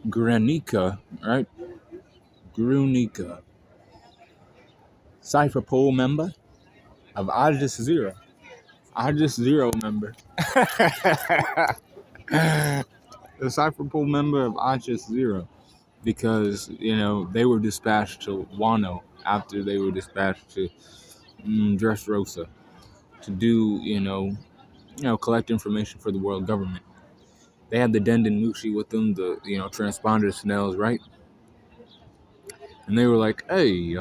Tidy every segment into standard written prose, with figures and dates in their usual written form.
Gurenica, right? Gurenica, Cypher pool member of I Just Zero. I Just Zero member. The Cypher pool member of I Just Zero. Because, they were dispatched to Wano after they were dispatched to Dressrosa to do, collect information for the world government. They had the Denden Mushi with them, the, transponder Snells, right? And they were like, hey,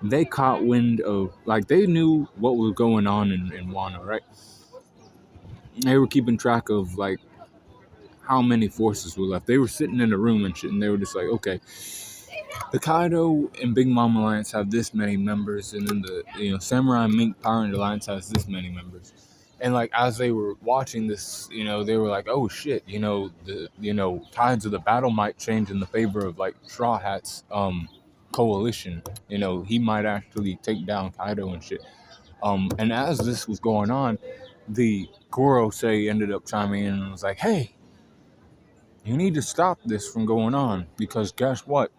they caught wind of, like, they knew what was going on in Wano, right? They were keeping track of, like, how many forces were left. They were sitting in a room and shit, and they were just like, okay, the Kaido and Big Mom Alliance have this many members, and then the Samurai Mink Power and Alliance has this many members. And like as they were watching this, they were like, "Oh shit!" The tides of the battle might change in the favor of like Straw Hat's coalition. He might actually take down Kaido and shit. And as this was going on, the Gorosei ended up chiming in and was like, "Hey, you need to stop this from going on because guess what?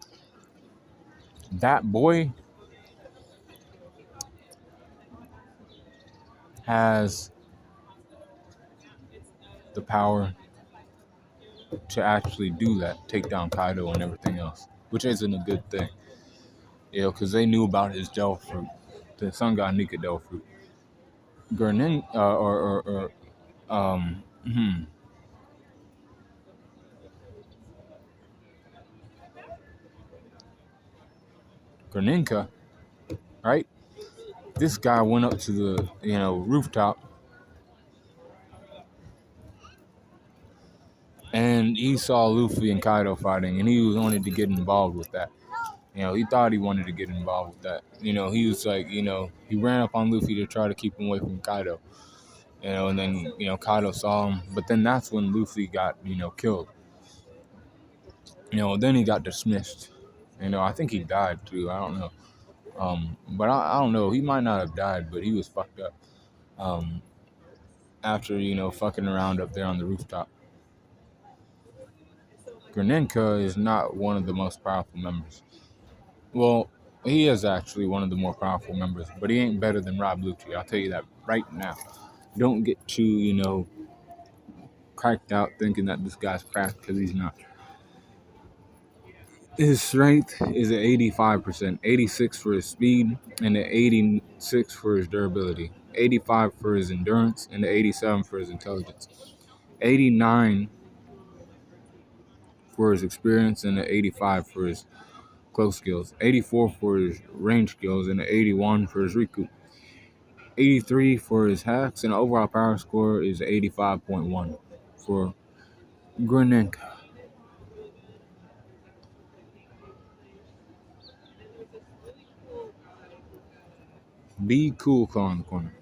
That boy has the power to actually do that, take down Kaido and everything else, which isn't a good thing, because they knew about his Del fruit, the Sun God Nika Del fruit. Grenin, um, hmm, Greninka, right? This guy went up to the, rooftop, and he saw Luffy and Kaido fighting, and he wanted to get involved with that. He thought he wanted to get involved with that. He was like, he ran up on Luffy to try to keep him away from Kaido. And then, Kaido saw him. But then that's when Luffy got, killed. Then he got dismissed. I think he died too. I don't know. But I don't know. He might not have died, but he was fucked up. After, fucking around up there on the rooftop. Gurenica is not one of the most powerful members. Well, he is actually one of the more powerful members, but he ain't better than Rob Lucci. I'll tell you that right now. Don't get too, cracked out thinking that this guy's cracked because he's not. His strength is at 85%, 86 for his speed, and at 86 for his durability, 85 for his endurance, and at 87 for his intelligence, 89 for his experience, and at 85 for his close skills, 84 for his range skills, and at 81 for his recoup, 83 for his hacks, and overall power score is 85.1 for Gurenica. Be cool, Claw in the corner.